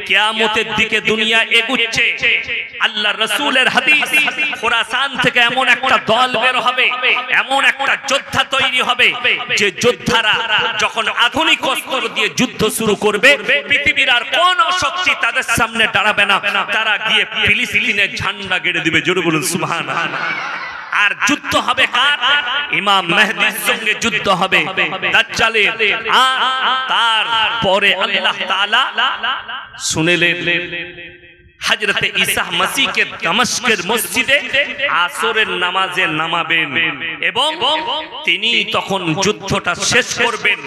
কিয়ামতের দিকে দুনিয়া এগুচ্ছে। আল্লাহ রাসূলের হাদিস, খোরাসান থেকে এমন একটা দল বের হবে, এমন একটা যোদ্ধা তৈরি হবে যে যোদ্ধারা যখন আধুনিক অস্ত্র দিয়ে যুদ্ধ শুরু করবে, পৃথিবীর আর কোন শক্তি তাদের সামনে দাঁড়াবে না। তারা গিয়ে ফিলিস্তিনের ঝান্ডা গেড়ে দিবে। জোরে বলুন সুবহানাল্লাহ। আর যুদ্ধ হবে কার? ইমাম মেহদির সঙ্গে যুদ্ধ হবে দাজ্জালের। আর তারপরে আল্লাহ তাআলা শুনেলেন হযরতে ঈসা মসিহকে দমস্কের মসজিদে আসরের নামাজে নামাবেন এবং তিনি তখন যুদ্ধটা শেষ করবেন।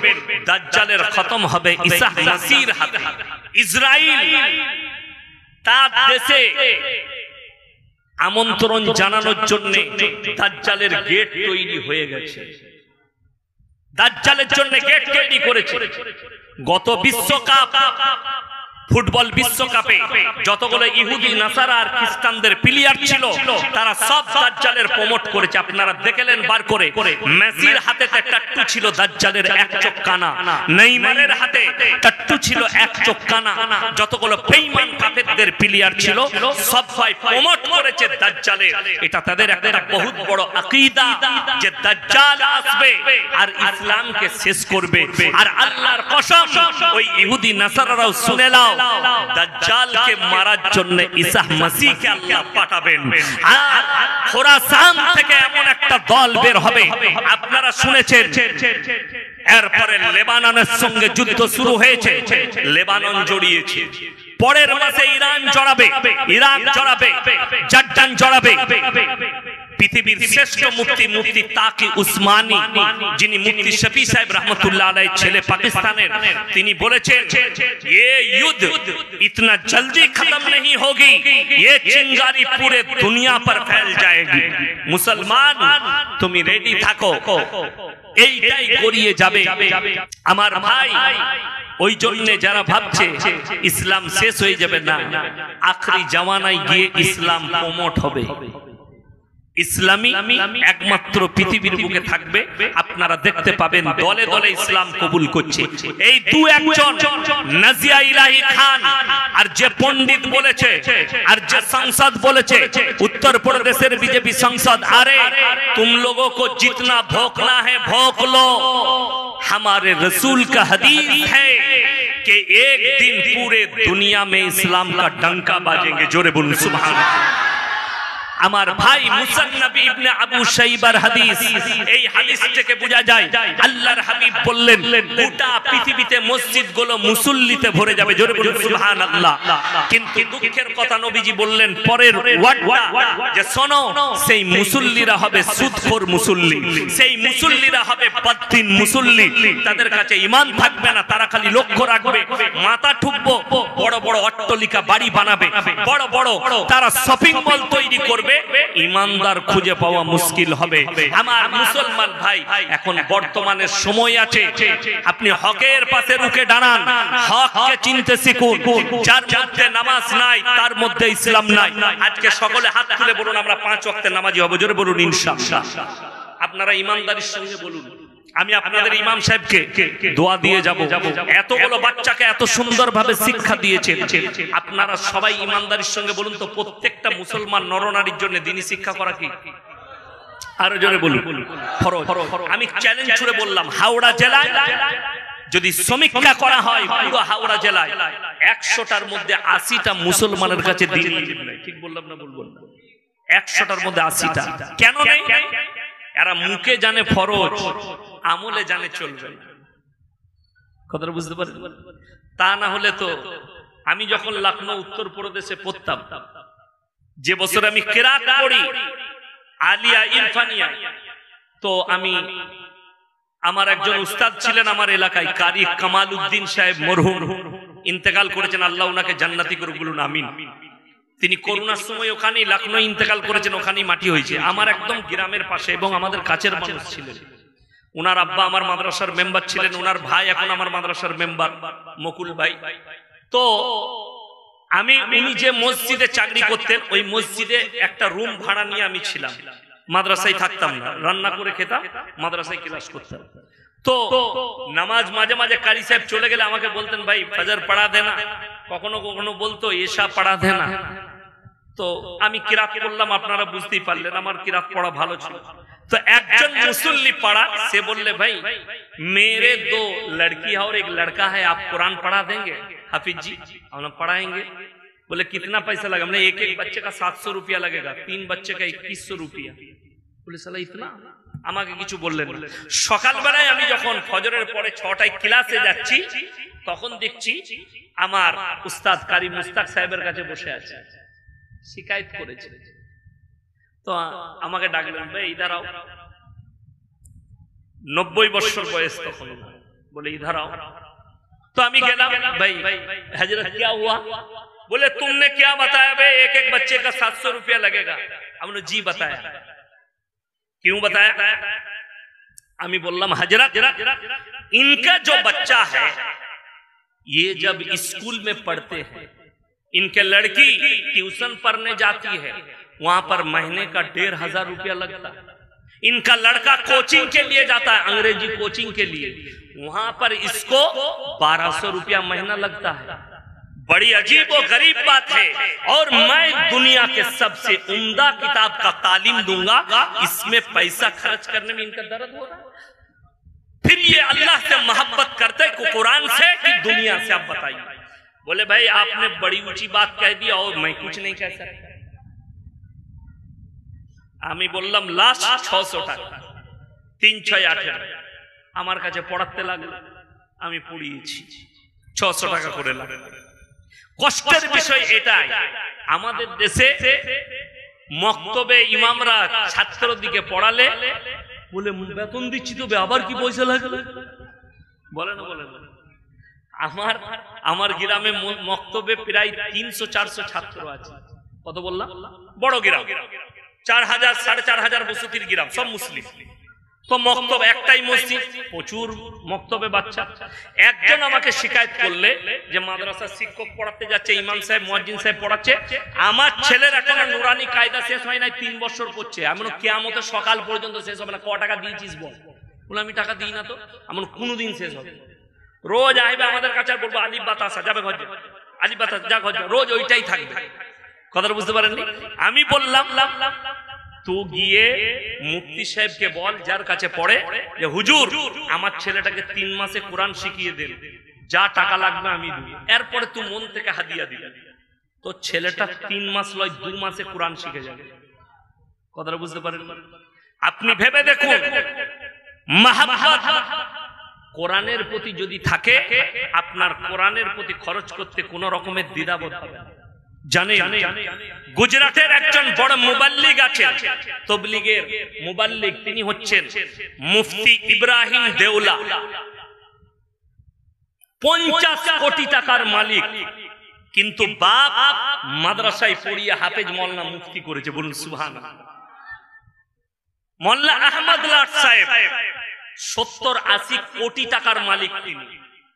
দাজ্জালের খতম হবে ঈসা মসিহর হাতে। ইসরাইল তার দেশে আমন্ত্রণ জানানোর জন্য দাজ্জালের গেট তৈরি হয়ে গেছে। দাজ্জালের জন্য গেট তৈরি করেছে। গত বিশ্বকাপ ফুটবল বিশ্বকাপে যতগুলো ইহুদি নাসারা আর খ্রিস্টানদের প্লেয়ার ছিল তারা সব দাজ্জালের প্রমোট করেছে। আপনারা দেখলেন বার করে। মেসির হাতে টাট্টু ছিল দাজ্জালের এক চোখ কানা, নেইমারের হাতে টাট্টু ছিল এক চোখ কানা। যতগুলো বেঈমান কাফেরদের প্লেয়ার ছিল সবাই প্রমোট করেছে দাজ্জালের। এটা তাদের একটা বহুত বড় আকীদা যে দাজ্জাল আসবে আর ইসলামকে শেষ করবে। আর আল্লাহর কসম, ওই ইহুদি নাসারারাও শুনে নাও, দাজ্জালকে মারার জন্য ঈসা মসিহকে আল্লাহ পাঠাবেন। আর খোরাসান থেকে এমন একটা দল বের হবে, আপনারা শুনেছেন। এরপরে লেবাননের সঙ্গে যুদ্ধ শুরু হয়েছে, লেবানন জড়িয়েছে। পরের মাসে ইরান জড়াবে, ইরাক জড়াবে, জর্ডান জড়াবে। পৃথিবীর শ্রেষ্ঠ মুফতি তাকি উসমানী, যিনি মুফতি শফি সাহেব রহমতুল্লাহ আলাইহি ছেলে পাকিস্তানের, তিনি বলেছেন ये युद्ध इतना जल्दी खत्म नहीं होगी, ये चिंगारी पूरे दुनिया पर फैल जाएगी। मुसलमान তুমি রেডি থাকো, এইটাই গড়িয়ে যাবে আমার ভাই। ওই জন্য যারা ভাবছে ইসলাম শেষ হয়ে যাবে, না, আখরি জামানায় গিয়ে ইসলাম প্রমোট হবে। ইসলামী একমাত্র পৃথিবীর বুকে থাকবে। আপনারা দেখতে পাবেন দলে দলে ইসলাম কবুল করছে। এই দু একজন নাজিয়া ইলাহি খান আর যে পণ্ডিত বলেছে আর যে সংসদ বলেছে, उत्तर प्रदेशের बीजेपी संसद, अरे तुम लोगों को जितना भौंकना है भौंक लो, हमारे रसूल का हदीस है कि एक दिन पूरे दुनिया में इस्लाम का डंका बाजेंगे। जोरे बोलूं सुभान अल्लाह। আমার ভাই মুসান্নাফ ইবনে আবু শাইবার হাদিস, এই হাদিস থেকে বোঝা যায় আল্লাহর হাবিব বললেন গোটা পৃথিবীতে মসজিদগুলো মুসল্লিতে ভরে যাবে। জোরে বলুন সুবহানাল্লাহ। কিন্তু দুঃখের কথা নবীজি বললেন পরের ওয়ার্ডটা যে শোনো, সেই মুসল্লিরা হবে সুদখোর মুসল্লি, সেই মুসল্লিরা হবে বদদিন মুসল্লি। তাদের কাছে ঈমান থাকবে না, তারা খালি লক্ষ্য রাখবে মাথা ঠুকবো, বড় বড় অট্টালিকা বাড়ি বানাবে, বড় বড় তারা শপিং মল তৈরি করবে। ইমানদার খুঁজে পাওয়া মুশকিল হবে। আমার মুসলমান ভাই, এখন বর্তমানে সময় আছে, আপনি হকের পাশে রুখে দাঁড়ান, হককে চিনতে শিখুন। যার মধ্যে নামাজ নাই তার মধ্যে ইসলাম নাই। আজকে সকলে হাত তুলে বলুন আমরা 5 ওয়াক্তের নামাজি হব। জোরে বলুন ইনশাআল্লাহ। আপনারা ইমানদারির সঙ্গে বলুন, আমি আপনাদের ইমাম সাহেবকে দোয়া দিয়ে যাব। এতগুলো বাচ্চাকে এত সুন্দরভাবে শিক্ষা দিয়েছেন, আপনারা সবাই ইমানদারির সঙ্গে বলুন তো, প্রত্যেকটা মুসলমান নরনারীর জন্য দ্বীনি শিক্ষা করা কি? আরো জোরে বলুন ফরজ। আমি চ্যালেঞ্জ ছুড়ে বললাম, হাওড়া জেলায় যদি সমীক্ষা করা হয়, পুরো হাওড়া জেলায় 100টার মধ্যে 80টা মুসলমানের কাছে দ্বীনি। ঠিক বললাম না? বলবেন না? 100টার মধ্যে 80টা কেন নেই? এরা মুখে জানে ফরজ, আমলে জানে চলবে। কথাটা বুঝতে পারেন? তা না হলে তো আমি যখন লখনৌ উত্তর প্রদেশে পড়তাম, যে বছর আমি কিরাত পড়ি আলিয়া ইরফানিয়া, তো আমি আমার একজন উস্তাদ ছিলেন আমার এলাকায়, কারি কামাল উদ্দিন সাহেব মরহুম, ইন্তেকাল করেছেন, আল্লাহ ওনাকে জান্নাতি করুক, বলুন আমিন। তিনি করোনার সময় ওখানেই লখনৌ ইন্তেকাল করেছেন, ওখানেই মাটি হয়েছে। আমার একদম গ্রামের পাশে এবং আমাদের কাছের মানুষ ছিলেন। ওনার আব্বা আমার মাদ্রাসার মেম্বার ছিলেন, ওনার ভাই এখন আমার মাদ্রাসার মেম্বার মকুল ভাই। তো উনি যে মসজিদে চাকরি করতেন, ওই মসজিদে একটা রুম ভাড়া নিয়ে আমি ছিলাম। মাদ্রাসায় থাকতাম না, রান্না করে খেতাম, মাদ্রাসায় ক্লাস করতাম। তো নামাজ মাঝে মাঝে কারি সাহেব চলে গেলে আমাকে বলতেন, ভাই ফজর পড়া দেনা। কখনো কখনো বলতো এশা পড়া দেনা। তো আমি কিরাত করলাম, আপনারা বুঝতেই পারলেন আমার কিরাত পড়া ভালো ছিল। तो একজন मुसल्ली पढ़ा से बोले भाई मेरे दो लड़की है और एक लड़का है, आप कुरान पढ़ा देंगे? हाफिज जी हम पढ़ाएंगे। बोले कितना पैसा लगा? हमने एक एक बच्चे का 700 रुपया लगेगा, 3 बच्चे का 2100 रुपया। बोले साला इतना? আমাকে কিছু বললেন না। সকালবেলায় আমি যখন ফজরের পরে 6টায় ক্লাসে যাচ্ছি তখন দেখছি আমার উস্তাদ কারি মুস্তাক সাহেবের কাছে বসে আছে, শিকায়ত করেছে। তো আমাকে ডাকলেন, ভাই ইধার आओ। 90 বছর বয়স তখন। বলে इधर आओ। तो আমি গেলাম, भाई हजरत क्या हुआ? बोले तुमने क्या बताया भाई एक एक बच्चे का 700 रुपया लगेगा? हमने जी बताया। क्यों बताया? আমি বললাম हजरत इनका जो बच्चा है ये जब स्कूल में पढ़ते हैं, इनके लड़की ट्यूशन पढ़ने जाती है, वहां पर महीने का 1500 रुपया लगता है। इनका लड़का कोचिंग के लिए जाता है, अंग्रेजी कोचिंग के लिए, वहां पर इसको 1200 रुपया महीना लगता है। बड़ी अजीब और गरीब बात है। और मैं दुनिया के सबसे उम्दा किताब का तालीम दूंगा, इसमें पैसा खर्च करने में इनका दर्द हो रहा है। फिर ये अल्लाह से मोहब्बत करते को कुरान से कि दुनिया से? आप बताइए। बोले भाई आपने बड़ी ऊंची बात कह दी और मैं कुछ नहीं कह सकता। আমি বললাম লাস্ট 600 টাকা, 3 6 18 আমার কাছে পড়াতে লাগলো, আমি পড়িয়েছি 600 টাকা করে লাগে। কষ্টের বিষয় এটাই, আমাদের দেশে মক্তবে ইমামরা ছাত্রদিকে পড়ালে বলে বেতন দিচ্ছি তো আবার কি পয়সা লাগবে? বলে না বলে না। আমার গ্রামে মক্তবে প্রায় 300 400 ছাত্র আছে। কত বললাম? বড় গ্রাম, 4000 4500 বসতির গ্রাম, সব মুসলিম। তো মক্তব একটাই মসজিদ, প্রচুর মক্তবে বাচ্চা। একজন আমাকে শিকায়ত করলে যে মাদ্রাসার শিক্ষক পড়াতে যাচ্ছে, ইমাম সাহেব মুয়াজ্জিন সাহেব পড়াচ্ছে, আমার ছেলের এখনো নুরানি কায়দা শেষ হয় নাই, 3 বছর পড়ছে। আমি বললাম কিয়ামতের সকাল পর্যন্ত শেষ হবে না, ক টাকা দিয়েছিস বল? বলে আমি টাকা দিই না। তো আমি বললাম কোনোদিন শেষ হবে? রোজ আইবে আমাদের কাছে আর বলবো আলিফ বাতাসা যাবে ঘর, আলিফ বাতাস যা ঘর, রোজ ওইটাই থাকবে। কথাটা বুঝতে পারেননি? আমি বললাম তো গিয়ে মুফতি সাহেবকে বল যার কাছে পড়ে যে হুজুর আমার ছেলেটাকে 3 মাসে কোরআন শিখিয়ে দেন, যা টাকা লাগবে আমি দেব, এরপরে তুই মন থেকে হাদিয়া দিবি। তো ছেলেটা 3 মাস নয় 2 মাসে কোরআন শিখে যাবে। কথাটা বুঝতে পারেন? আপনি ভেবে দেখুন, মহব্বত কোরআনের প্রতি যদি থাকে, আপনার কোরআনের প্রতি খরচ করতে কোনো রকমের দ্বিধাবোধ হবে না। জানেন গুজরাটের একজন বড় মুবাল্লিগ আছেন, তাবলীগের মুবাল্লিগ, তিনি হচ্ছেন মুফতি ইব্রাহিম দেওলা। 50 কোটি টাকার মালিক, কিন্তু বাপ মাদ্রাসায় পড়িয়ে হাফেজ মোল্লা মুফতি করেছে। বলুন সুবহানাল্লাহ। মোল্লা আহমদ লাট সাহেব 70-80 কোটি টাকার মালিক, তিনি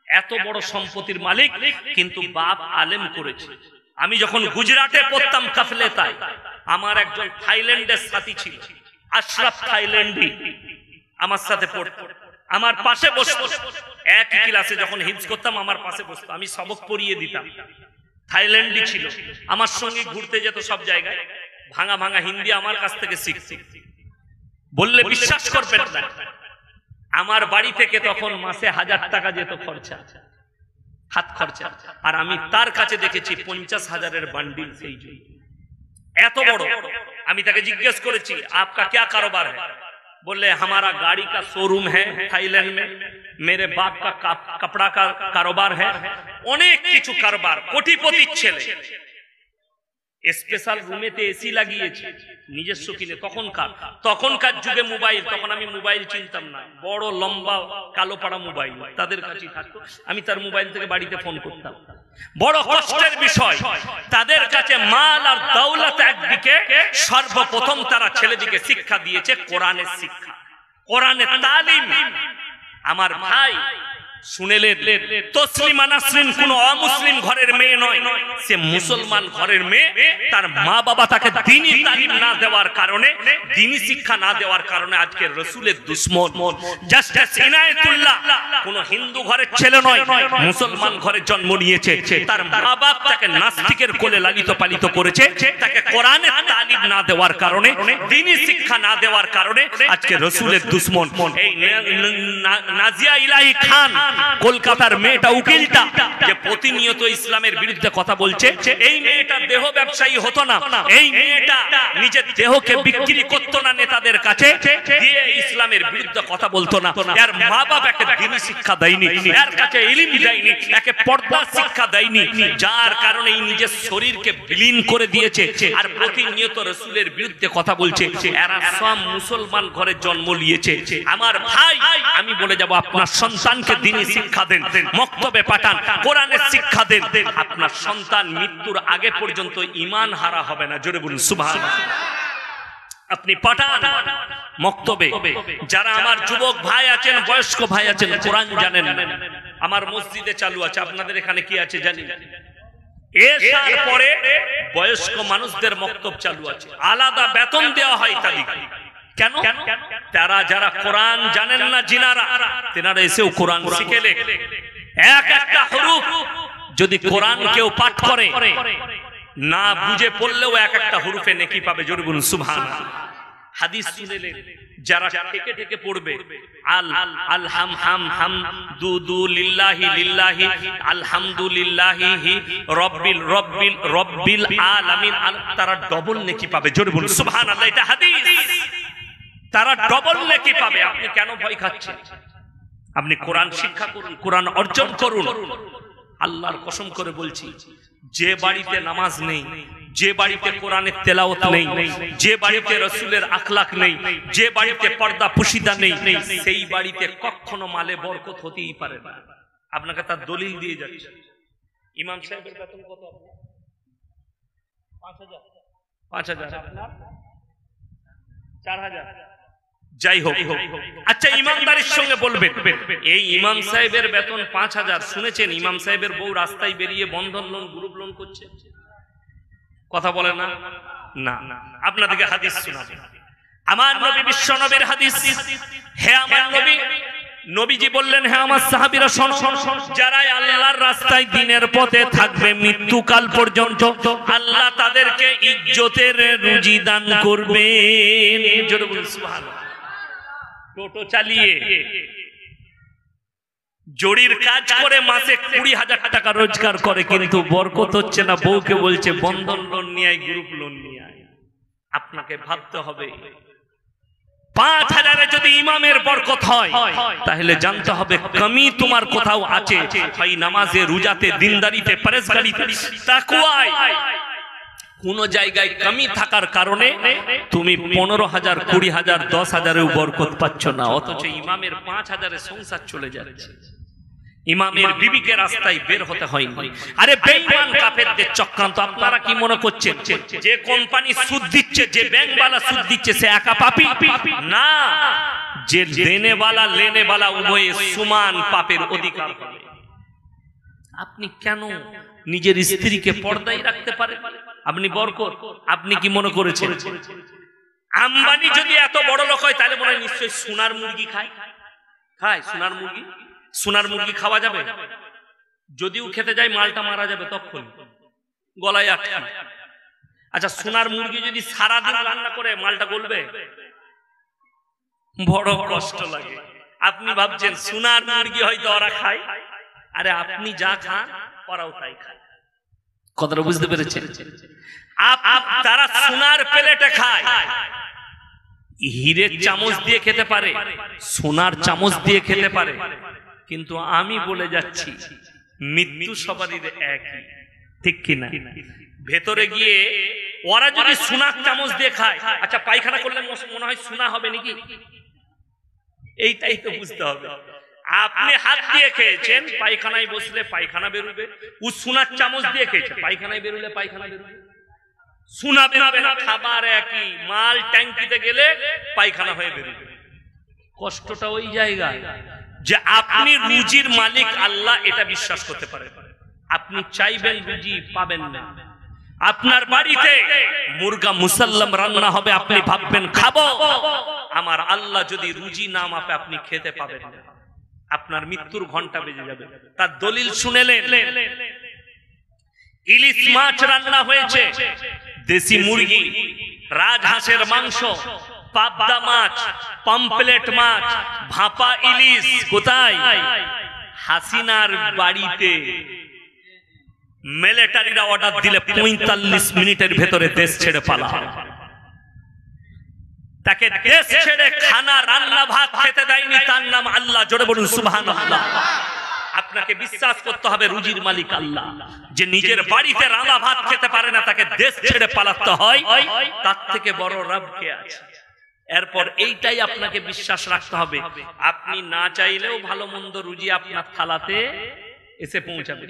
এত বড় সম্পত্তির মালিক, কিন্তু বাপ আলেম করেছে। আমি যখন গুজরাটে পড়তাম কাফলেতায়, আমার একজন থাইল্যান্ডের সাথী ছিল, আশরাফ থাইল্যান্ডি, আমার সাথে পড়তো, আমার পাশে বসতো। একই ক্লাসে যখন হিফজ করতাম আমার পাশে বসতো, আমি সবক পড়িয়ে দিতাম। থাইল্যান্ডি ছিল, আমার সঙ্গে ঘুরতে যেত সব জায়গায়, ভাঙা ভাঙা হিন্দি আমার কাছ থেকে শিখছে। বললে বিশ্বাস করবেন না, আমার বাড়ি থেকে তখন মাসে 1000 টাকা যেত খরচা, হাত খরচা। আর আমি তার কাছে দেখেছি 50,000-এর বান্ডিল। সেই এত বড়। আমি তাকে জিজ্ঞেস করেছি आपका क्या कारोबार है? बोले हमारा गाड़ी का शोरूम है थाईलैंड में, मेरे बाप का कपड़ा का कारोबार है, অনেক কিছু কারবার, কোটিপতি ছেলে। স্পেশাল রুমেতে এসি লাগিয়েছে নিজস্ব কিনে। তখনকার যুগে মোবাইল, তখন আমি মোবাইল চিনতাম না, বড় লম্বা কালো পাড়া মোবাইল তাদের কাছেই থাকতো। আমি তার মোবাইল থেকে বাড়িতে ফোন করতাম। বড় কষ্টের বিষয়, তাদের কাছে মাল আর দৌলত একদিকে, সর্বপ্রথম তারা ছেলেদিকে শিক্ষা দিয়েছে কোরআনের শিক্ষা, কোরআনের তালিম। আমার ভাই শুনেলেন তসলিমা নাসরিন কোনো অমুসলিম ঘরের মেয়ে নয়, সে মুসলমান ঘরের মেয়ে। তার মা বাবা তাকে দ্বীনি তালিম না দেওয়ার কারণে, দ্বীনি শিক্ষা না দেওয়ার কারণে আজকে রাসূলের দুশমন। জাস্টিস ইনায়েতুল্লাহ কোনো হিন্দু ঘরের ছেলে নয়, মুসলমান ঘরে জন্ম নিয়েছে। তার মা বাপ তাকে নাস্তিকের কোলে লালিত পালিত করেছে। তাকে কোরআনের তালিম না দেওয়ার কারণে, দ্বীনি শিক্ষা না দেওয়ার কারণে আজকে রাসূলের দুশমন। এই নাজিয়া ইলাহি খান কলকাতার মেয়েটা উকিলটা যে প্রতিনিয়ত ইসলামের বিরুদ্ধে কথা বলছে, এই মেয়েটা দেহ ব্যবসায়ী হতো না, এই মেয়েটা নিজের দেহকে বিক্রি করতো না নেতাদের কাছে দিয়ে ইসলামের বিরুদ্ধে কথা বলতো না। এর মা বাপ একে দ্বীনি শিক্ষা দেয়নি, এর কাছে ইলম দেয়নি, একে পর্দা শিক্ষা দেয়নি, যার কারণে এই নিজের শরীরকে বিলীন করে দিয়েছে আর প্রতিনিয়ত রাসূলের বিরুদ্ধে কথা বলছে। এরা সব মুসলমান ঘরে জন্ম নিয়েছে। আমার ভাই, আমি বলে যাব আপনার সন্তানকে দ্বীনি শিক্ষা দেন, মক্তবে পাঠান, কোরআনের শিক্ষা দেন। আপনার সন্তান মৃত্যুর আগে পর্যন্ত ঈমান হারা হবে না। জোরে বলুন সুবহানাল্লাহ। আপনি পাঠান মক্তবে। যারা আমার যুবক ভাই আছেন, বয়স্ক ভাই আছেন, কোরআন জানেন, আমার মসজিদে চালু আছে, আপনাদের এখানে কি আছে জানি না, এর পরে বয়স্ক মানুষদের মক্তব চালু আছে, আলাদা বেতন দেওয়া হয় তাদেরকে। কেন? তারা যারা কোরআন জানেন না জিনারা, তেনারা এসেও কোরআন শিখেলে এক একটা হরফ যদি কোরআন কেউ পাঠ করে না বুঝে পড়লেও এক একটা হরফে নেকি পাবে। জোরে বলুন সুবহানাল্লাহ। হাদিস শুনেলে যারা থেকে থেকে পড়বে, আল হাম হাম হাম দু দু লিল্লাহি লিল্লাহি আলহামদুলিল্লাহি রব্বিল রব্বিল রব্বিল আলামিন, তারা ডবল নেকি পাবে। জোরে বলুন সুবহানাল্লাহ। এটা হাদিস, তারা ডবল নেকি পাবে। আপনি কেন ভয় খাচ্ছেন? আপনি কোরআন শিক্ষা করুন, কোরআন অর্জন করুন। আল্লাহর কসম করে বলছি, যে বাড়িতে নামাজ নেই, যে বাড়িতে কোরআনের তেলাওয়াত নেই, যে বাড়িতে রাসূলের আখলাক নেই, যে বাড়িতে পর্দা পুশিদা নেই, সেই বাড়িতে কখনো মালে বরকত হতেই পারে না। আপনাকে তার দলিল দিয়ে যাচ্ছে। ইমাম সাহেবের বেতন কত? 5000 আপনার 4000। যাই হোক, আচ্ছা ইমানদারির সঙ্গে বলবেন, এই ইমাম সাহেবের বেতন 5000। শুনেছেন ইমাম সাহেবের বউ রাস্তায় বেরিয়ে বন্ধন লোন, গ্রুপ লোন করছে? কথা বলে না? না, আপনাদেরকে হাদিস শোনাবো। আমার নবী বিশ্ব নবীর হাদিস। হে আমার নবী, নবীজি বললেন, হে আমার সাহাবীরা শোনো, যারা আল্লাহর রাস্তায় দ্বীনের পথে থাকবে মৃত্যুকাল পর্যন্ত, আল্লাহ তাদেরকে ইজ্জতের রুজি দান করবেন। জোরে বলুন সুবহানাল্লাহ। টোটো চালিয়ে জড়ির কাজ করে মাসে 20,000 টাকা রোজগার করে, কিন্তু বরকত হচ্ছে না। বউকে বলছে বন্ধন লোন নিয়ে আয়, গ্রুপ লোন নিয়ে আয়। আপনাকে ভাবতে হবে 5000-এ যদি ইমামের বরকত হয়, তাহলে জানতে হবে কমি তোমার কোথাও আছে। হয় নামাজে, রোজাতে, দিনদারিতে, পরেজগারিতে, তাকওয়ায় কোন জায়গায় কমি থাকার কারণে তুমি 15,000, 20,000, 10,000-এও বরকত পাচ্ছ না, অথচ ইমামের 5,000-এ সংসার চলে যাচ্ছে। ইমামের বিবিকে রাস্তায় বের হতে হয়নি। আরে বেঈমান কাফেরদের চক্রান্ত। আপনারা কি মনে করছেন যে কোম্পানি সুদ দিচ্ছে, যে ব্যাংকওয়ালা সুদ দিচ্ছে সে একা পাপী? না, যে দেনেওয়ালা লেনেওয়ালা উভয়ে সমান পাপের অধিকার হবে। আপনি কেন নিজের স্ত্রীকে পর্দায় রাখতে পারেন? আপনি বরকত। আপনি কি মনে করেছেন আম্বানি যদি এত বড় লোক হয় তাহলে মনে হয় নিশ্চয়ই সোনার মুরগি খায়? সোনার মুরগি? সোনার মুরগি খাওয়া যাবে? যদিও খেতে যায় মালটা মারা যাবে তখন, গলায় আটকে। আচ্ছা, সোনার মুরগি যদি সারাদিন রান্না করে মালটা গলবে? বড় কষ্ট লাগে। আপনি ভাবছেন সোনার মুরগি হয়তো ওরা খায়, আরে আপনি যা খান ওরাও তাই খায়। কথাটা বুঝতে পেরেছেন? তারা সোনার প্লেটে খায়, হীরের চামচ দিয়ে খেতে পারে, সোনার চামচ দিয়ে খেতে পারে, কিন্তু আমি বলে যাচ্ছি মৃত্যু সবারই একই, ঠিক কিনা? ভেতরে গিয়ে ওরা যদি সোনার চামচ দিয়ে খায়, আচ্ছা পায়খানা করলে মনে হয় সোনা হবে নাকি? এইটাই তো বুঝতে হবে। আপনি হাত দিয়ে খেয়েছেন, পায়খানায় বসলে পায়খানা বেরোবে। ও সোনার চামচ দিয়ে খেয়েছে, পায়খানায় বেরোলে পায়খানা বেরোবে। সোনা বেরোবে না, খাবার একই, মাল ট্যাঙ্কিতে গেলে পায়খানা হয়ে বেরোবে। কষ্টটা ওই জায়গায়। যে আপনি রুজির মালিক আল্লাহ, এটা বিশ্বাস করতে পারেন। আপনি চাইবেন রুজি, পাবেন না। আপনার বাড়িতে মুরগা মুসাল্লাম রান্না হবে, আপনি ভাববেন খাবো, আমার আল্লাহ যদি রুজি না মাপে আপনি খেতে পাবেন না, আপনার মৃত্যুর ঘন্টা বেজে যাবে। তার দলিল শুনেলেন, ইলিশ মাছ রান্না হয়েছে, দেশি মুরগি, রাজহাঁসের মাংস, পাবদা মাছ, পমপ্লেট মাছ, ভাপা ইলিশ। কোথায়? হাসিনার বাড়িতে। মিলিটারিরা অর্ডার দিলে ৪৫ মিনিটের ভেতরে দেশ ছেড়ে পালা। তাকে দেশ ছেড়ে খানা রান্না ভাত খেতে দেয়নি, তার নাম আল্লাহ। জোরে বলুন সুবহানাল্লাহ। আপনাকে বিশ্বাস করতে হবে রুজির মালিক আল্লাহ, যে নিজের বাড়িতে রান্না ভাত খেতে পারে না, তাকে দেশ ছেড়ে পালাতে হয়, তার থেকে বড় রব কে আছে? এরপর এইটাই আপনাকে বিশ্বাস রাখতে হবে। আপনি না চাইলেও ভালো মন্দ রুজি আপনার থালাতে এসে পৌঁছাবে।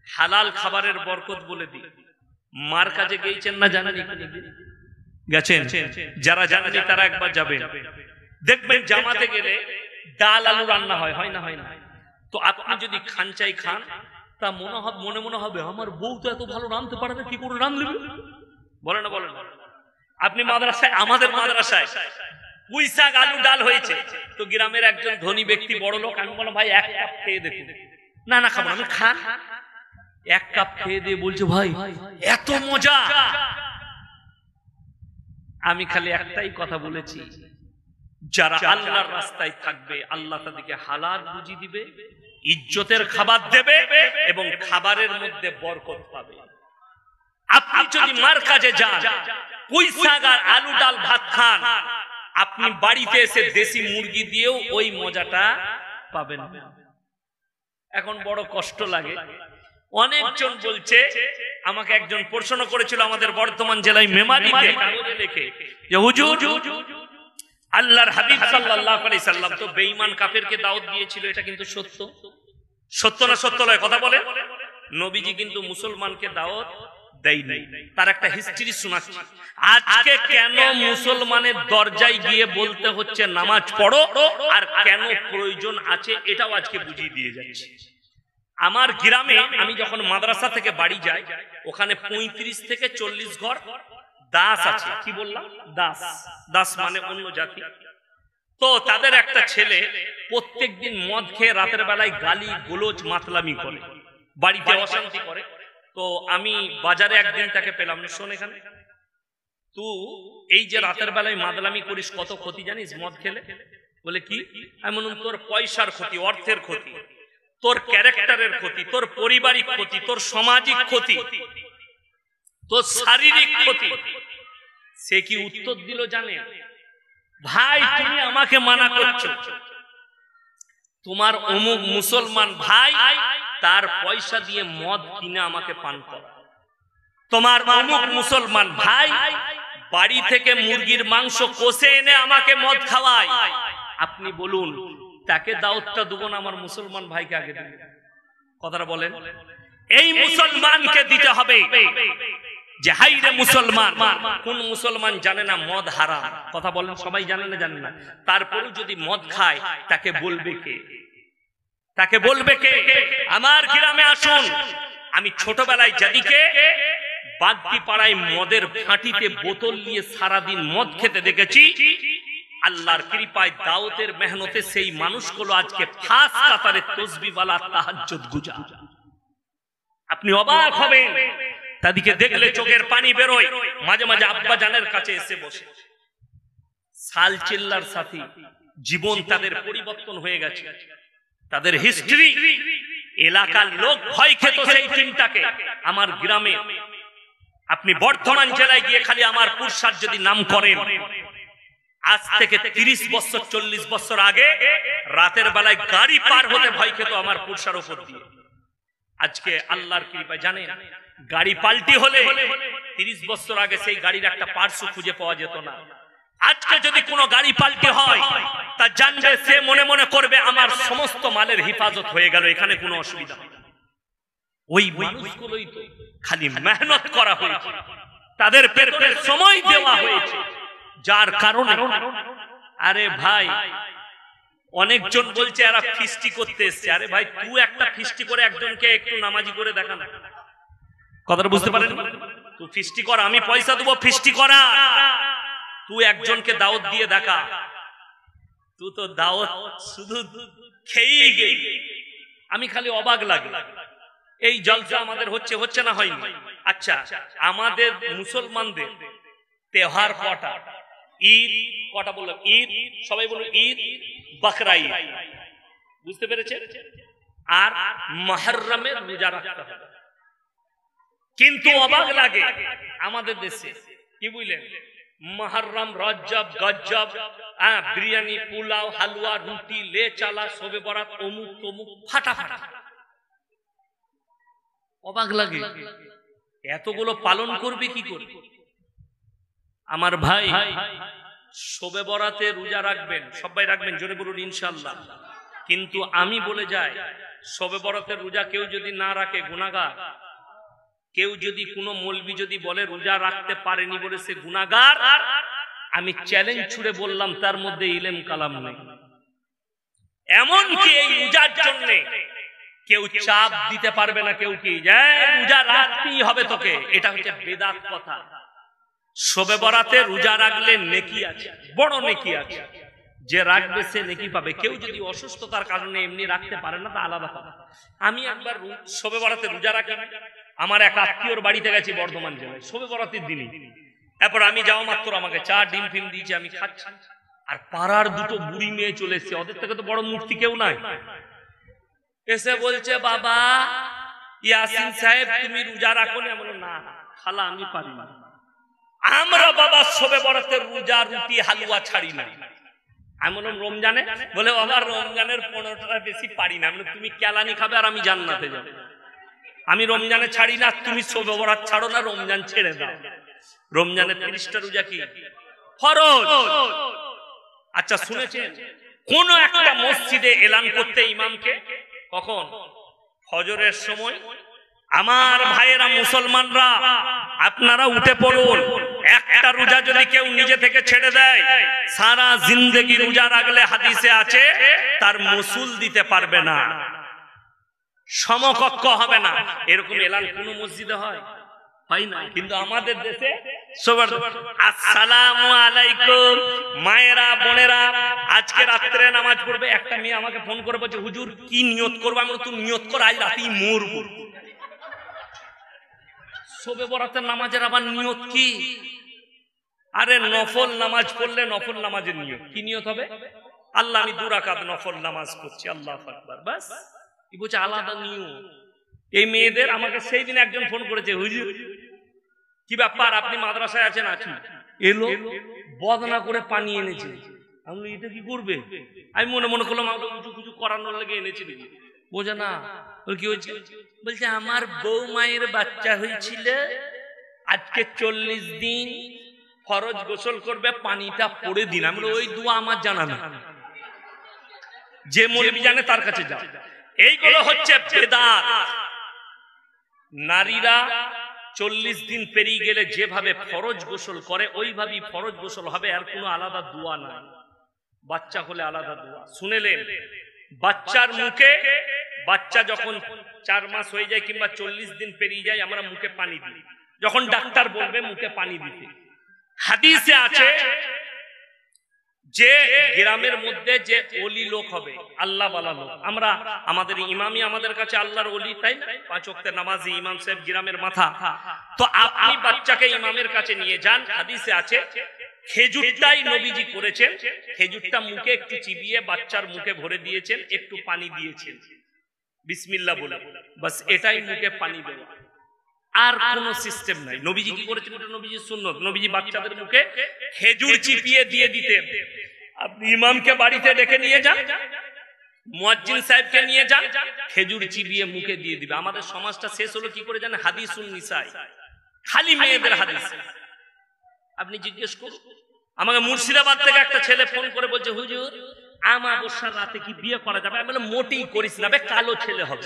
হালাল খাবারের বরকত বলে দিই। মার কাছে গিয়েছেন না জানেন? গেছেন? যারা জানেন তারা একবার যাবেন, দেখবেন জামাতে গেলে ডাল আলু রান্না হয়, হয় না? হয় না? তো আপনি যদি খান চাই খান, তা মনে মনে হবে আমার বউ তো এত ভালো রাঁধতে পারে না, কি করে রাঁধবে? বলে না? বলেন। আপনি মাদ্রাসায়, আমাদের মাদ্রাসায় পুঁই শাক আলু ডাল হয়েছে, তো গ্রামের একজন ধনী ব্যক্তি, বড় লোক, আমি বললাম ভাই এক কাপ খেয়ে দেখুন। না খাবো। আমি খান। এক কাপ খেয়ে দিয়ে বলছে ভাই এত মজা। আমি খালি একটাই কথা বলেছি, যারা আল্লাহর রাস্তায় থাকবে আল্লাহ তাদেরকে হালাল রুজি দিবে, ইজ্জতের খাবার দেবে এবং খাবারের মধ্যে বরকত পাবে। আপনি যদি মার কাছে যান, পুঁই শাক আর আলু ডাল ভাত খান, আপনি বাড়িতে এসে দেশি মুরগি দিয়েও ওই মজাটা পাবেন না। এখন বড় কষ্ট লাগে। অনেকজন বলছে, আমাকে একজন প্রশ্ন করেছিল আমাদের বর্ধমান জেলায় মেমারিতে, লিখে যে হুজুর আল্লাহর হাবিব সাল্লাল্লাহু আলাইহি সাল্লাম তো বেঈমান কাফেরকে দাওয়াত দিয়েছিল, এটা কিন্তু সত্য? সত্য না সত্য নয়? কথা বলে। নবীজি কিন্তু মুসলমানকে দাওয়াত দেয়নি। তার একটা হিস্ট্রি শোনাচ্ছি। আজকে কেন মুসলমানের দরজায় গিয়ে বলতে হচ্ছে নামাজ পড়ো, আর কেন প্রয়োজন আছে, এটাও আজকে বুঝিয়ে দিয়ে যাচ্ছি। আমার গ্রামে আমি যখন মাদ্রাসা থেকে বাড়ি যাই, ওখানে ৩৫ থেকে ৪০ ঘর দাস আছে। কি বললাম? দাস। দাস মানে অন্য জাতি। তো তাদের একটা ছেলে প্রত্যেকদিন মদ খেয়ে রাতের বেলায় গালি গোলজ মাতলামি করে, বাড়িতে অশান্তি করে। তো আমি বাজারে একদিন তাকে পেলাম, শোন এখানে, তুই এই যে রাতের বেলায় মাতলামি করিস, কত ক্ষতি জানিস মদ খেলে? বলে কি? আমি বললাম তোর পয়সার ক্ষতি, অর্থের ক্ষতি, তোর ক্যারেক্টারের ক্ষতি, তোর পারিবারিক ক্ষতি, তোর সামাজিক ক্ষতি, তোর শারীরিক ক্ষতি। সে কি উত্তর দিল জানে? ভাই তুমি আমাকে মানা করছো, তোমার অমুক মুসলমান ভাই তার পয়সা দিয়ে মদ কিনে আমাকে পান করা, তোমার অমুক মুসলমান ভাই বাড়ি থেকে মুরগির মাংস কষে এনে আমাকে মদ খাওয়ায়। আপনি বলুন তাকে দাওয়াতটা দেবো না আমার মুসলমান ভাইকে আগে দেব? কথাটা বলেন। এই মুসলমানকে দিতে হবে যে হাই রে মুসলমান। কোন মুসলমান জানে না মদ হারাম? কথা বলেন। সবাই জানে না? জানে না। তারপরেও যদি মদ খায় তাকে বলবে কে? তাকে বলবে কে? আমার গ্রামে আসুন, আমি ছোটবেলায় যাদিকে বাগদি পাড়ায় মদের ফাঁটিতে বোতল নিয়ে সারাদিন মদ খেতে দেখেছি, আল্লাহর কৃপায় দাওয়াতের মেহনতে সেই মানুষগুলো আজকে ফাঁস কাতারে তসবিহওয়ালা তাহাজ্জুদ গুজার। আপনি অবাক হবেন, তাদেরকে দেখলে চোখের পানি বেরোয়। মাঝে মাঝে আব্বা জানের কাছে এসে বসে। সাল চিল্লার সাথী জীবন তাদের পরিবর্তন হয়ে গেছে, তাদের হিস্ট্রি। এলাকার লোক ভয় খেত সেই টিমটাকে। আমার গ্রামে, আপনি বর্ধমান জেলায় গিয়ে খালি আমার পুরসার যদি নাম করেন, আজ থেকে 30 বছর 40 বছর আগে রাতের বেলায় গাড়ি পার হতে ভয় খেত আমার পুরসার উপর দিয়ে। আজকে আল্লাহর কৃপায় জানেন গাড়ি পাল্টি হলে 30 বছর আগে সেই গাড়ির একটা পার্টস খুঁজে পাওয়া যেত না। আজকে যদি কোনো গাড়ি পাল্টি হয় তা জানবে, সে মনে মনে করবে আমার সমস্ত মালের হেফাজত হয়ে গেল, এখানে কোনো অসুবিধা নেই। ওই মানুষগুলোই তো খালি মেহনত করা হয়েছে, তাদের পেটে সময় দেওয়া হয়েছে, যার কারণে। আরে ভাই, অনেকজন বলছে এরা ফিস্টি করতে এসছে। আরে ভাই, তুই একটা ফিস্টি করে একজনকে একটু নামাজি করে দেখা না। কথাটা বুঝতে পারেন? তুই ফিস্টি কর, আমি পয়সা দেবো ফিস্টি করা। তুই একজনকে দাওয়াত দিয়ে দেখা। তুই তো দাওয়াত শুধু খেয়েই গেই। আমি খালি অবাক লাগে, এই জলসা আমাদের হচ্ছে না হয়নি? আচ্ছা, আমাদের মুসলমানদের তেহার কটা? ঈদ কটা বললাম? ঈদ, সবাই বলুন ঈদ, বকরা ঈদ, বুঝতে পেরেছে? আর মুহররমে রোজা রাখতে হবে। কিন্তু অবাক লাগে আমাদের দেশে, কি বুঝলেন, মুহররম, রজব, গজব, বিরিয়ানি, পোলাও, হালুয়া, রুটি, লে চালা, শবে বরাত, অমুক তমুক, ফাটাফাটা। অবাক লাগে, এতগুলো পালন করবে কি করে? আমার ভাই, শবে বরাতে রোজা রাখবেন, সবাই রাখবেন, জোরে বলুন ইনশাআল্লাহ। কিন্তু আমি বলে যাই, শবে বরাতের রোজা কেউ যদি না রাখে গুনাহগার। কেউ যদি কোনো মৌলবি যদি বলে রোজা রাখতে পারেনি বলে সে গুনাহগার, আমি চ্যালেঞ্জ ছুড়ে বললাম তার মধ্যে ইলম কালাম নেই। এমনকি এই রোজার জন্য কেউ চাপ দিতে পারবে না কেউ কি যে রোজা রাখতেই হবে তোকে, এটা হচ্ছে বেদাত কথা। শবে বরাতে রোজা রাখলে নেকি আছে, বড় নেকি আছে, যে রাখবে সে নেকি পাবে। কেউ যদি অসুস্থতার কারণে এমনি রাখতে পারে না তা আলাদা কথা। আমি একবার শবে বরাতে রোজা রাখি, আমার এক আত্মীয়র বাড়িতে গেছি বর্ধমান জেলায় শবে বরাতের দিনই। এরপর আমি যাওয়া মাত্র আমাকে চা ডিম ফিম দিয়েছে, আমি খাচ্ছি। আর পাড়ার দুটো বুড়ি মেয়ে চলে এসছে, ওদের থেকে তো বড় মূর্তি কেউ নাই। এসে বলছে, বাবা ইয়াসিন সাহেব তুমি রোজা রাখো না? বলো না খালা, আমি পারি না। আমরা বাবা শবে বরাতের রোজা রুটি হালুয়া ছাড়ি না। আমি বললাম রমজানে? বলে বাবা রমজানের 15টা বেশি পারি না। তুমি কেলানি খাবে আর আমি জান্নাতে যাবো। আমি রমজানে ছাড়ি না, তুমি শবে বরাত ছাড়ো না, রমজান ছেড়ে দাও। রমজানের 30টা রোজা কি ফরজ? আচ্ছা শুনেছেন কোন একটা মসজিদে এলান করতে ইমামকে কখন? ফজরের সময়। আমার ভাইয়েরা মুসলমানরা, আপনারা উঠে পড়ুন। একটা রোজা যদি কেউ নিজে থেকে ছেড়ে দেয়, সারা জিন্দেগি রোজা রাখলে হাদিসে আছে তার মসুল দিতে পারবে না, সমকক্ষ হবে না। এরকম এলান কোন মসজিদে হয়? হয় না। কিন্তু আমাদের দেশে সবার আসসালামু আলাইকুম মায়েরা বোনেরা, আজকে রাত্রে নামাজ পড়বে। একটা মেয়ে আমাকে ফোন করে বলছে, হুজুর কি নিয়ত করবো? আমি তুই নিয়ত কর আজ রাতেই মরবো। শবে বরাতের নামাজের আবার নিয়ত কি? আরে নফল নামাজ পড়লে নফল নামাজের নিয়ত কি নিয়ত হবে? আল্লাহ আমি 2 রাকাত নফল নামাজ পড়ছি, আল্লাহু আকবার, বাস। কি বলছে আলাদা নিয়ত। এই মেয়েদের আমাকে সেই দিন একজন ফোন করেছে, হুজুর কি ব্যাপার, আপনি মাদ্রাসায় আছেন? আছি। এলো বদনা করে পানি এনেছে। আমি এটা কি করবে? আমি মনে মনে করলাম আমাকে উঁচু কুচু করানোর লেগে এনেছি। বোঝে না কি হয়েছে? বলছে আমার বউ মায়ের বাচ্চা হয়েছিল, আজকে 40 দিন ফরজ গোসল করবে, পানিটা পড়ে দিন। আমি ওই দোয়া আমার জানা না, যে মৌলবি জানে তার কাছে যাও। এইগুলো হচ্ছে বেদাত। নারীরা 40 দিন পেরিয়ে গেলে যেভাবে ফরজ গোসল করে ওইভাবেই ফরজ গোসল হবে, আর কোনো আলাদা দোয়া নাই। বাচ্চা হলে আলাদা দোয়া শুনেলেন। বাচ্চার মুখে, বাচ্চা যখন 4 মাস হয়ে যায় কিংবা 40 দিন পেরিয়ে যায়, আমরা মুখে পানি দিই। যখন ডাক্তার বলবে মুখে পানি দিতে, হাদিসে আছে যে গ্রামের মধ্যে যে ওলি লোক হবে, আল্লাহ ওয়ালা লোক, আমরা আমাদের ইমামই আমাদের কাছে আল্লাহর ওলি, তাই না? 5 ওয়াক্তের নামাজি ইমাম সাহেব গ্রামের মাথা। তো আপনি বাচ্চাকে ইমামের কাছে নিয়ে যান। হাদিসে আছে খেজুরটাই নবীজি করেছেন, খেজুরটা মুখে একটু চিবিয়ে বাচ্চার মুখে ভরে দিয়েছেন, একটু পানি দিয়েছেন বিসমিল্লাহ বলে, বাস এটাই মুখে পানি দেওয়া, আর কোন সিস্টেম নাই। নবীজি কি করেছেন? এটা নবীজির সুন্নাত। নবীজি বাচ্চাদের মুখে খেজুর চিপিয়ে দিয়ে দিতেন। আপনি ইমামকে বাড়িতে ডেকে নিয়ে যান, মুয়াজ্জিন সাহেবকে নিয়ে যান, খেজুর চিবিয়ে মুখে দিয়ে দিবে। আমাদের সমাজটা শেষ হলো কি করে জানেন? হাদিসুন নিসাই, খালি মেয়েদের হাদিস। আপনি জিজ্ঞেস করুন, আমাকে মুর্শিদাবাদ থেকে একটা ছেলে ফোন করে বলছে, হুজুর আমাবস্যার রাতে কি বিয়ে করা যাবে? আমি বললাম মোটেই করিস না, কালো ছেলে হবে।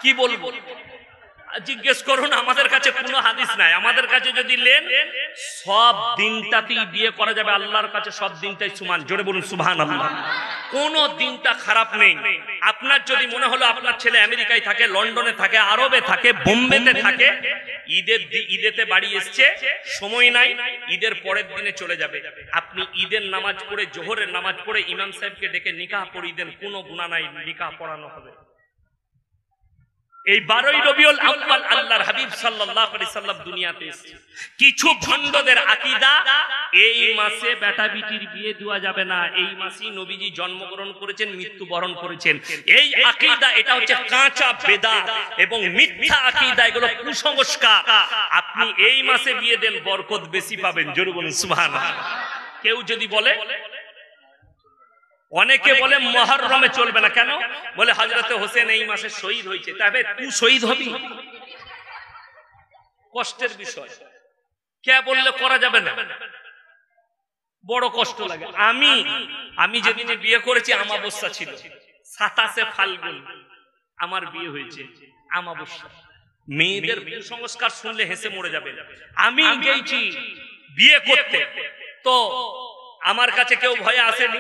কি বলবো? জিজ্ঞেস করুন, আমাদের কাছে কোনো হাদিস নাই, আমাদের কাছে যদি নেন সব দিনটাতেই বিয়ে করা যাবে, আল্লাহর কাছে সব দিনটাই সমান। জোরে বলুন সুবহানাল্লাহ। কোনো দিনটা খারাপ নেই। আপনার যদি মনে হলো আপনার ছেলে আমেরিকায় থাকে, লন্ডনে থাকে, আরবে থাকে, বোম্বেতে থাকে, ঈদেতে বাড়ি এসছে, সময় নাই, ঈদের পরের দিনে চলে যাবে, আপনি ঈদের নামাজ পড়ে, জোহরের নামাজ পড়ে ইমাম সাহেবকে ডেকে নিকাহ পড়িয়ে দেন, কোনো গুনাহ নাই, নিকাহ পড়ানো হবে। এই 12ই রবিউল আউয়াল আল্লাহর হাবিব সাল্লাল্লাহু আলাইহি সাল্লাম দুনিয়াতে এসেছে। কিছু ভণ্ডদের আকীদা এই মাসে বেটা বিটির বিয়ে দেওয়া যাবে না, এই মাসেই নবীজি জন্মগ্রহণ করেছেন, মৃত্যুবরণ করেছেন। এই আকীদা, এটা হচ্ছে কাঁচা বেদাত এবং মিথ্যা আকীদা, এগুলো কুসংস্কার। আপনি এই মাসে বিয়ে দেন, বরকত বেশি পাবেন। জোরে বলুন সুবহানাল্লাহ। কেউ যদি বলে, অনেকে বলে মুহররমে চলবে না, কেন? বলে হযরতে হোসেন এই মাসে শহীদ হয়েছে, তবে তুই শহীদ হবি? কষ্টের বিষয়। কে বললে করা যাবে না? বড় কষ্ট লাগে। আমি যেদিন বিয়ে করেছি আমাবস্যা ছিল, 27শে ফাল্গুন আমার বিয়ে হয়েছে, আমাবস্যা। মেয়েদের কুসংস্কার শুনলে হেসে মরে যাবে। আমি গেছি বিয়ে করতে, তো আমার কাছে কেউ ভয়ে আসেনি।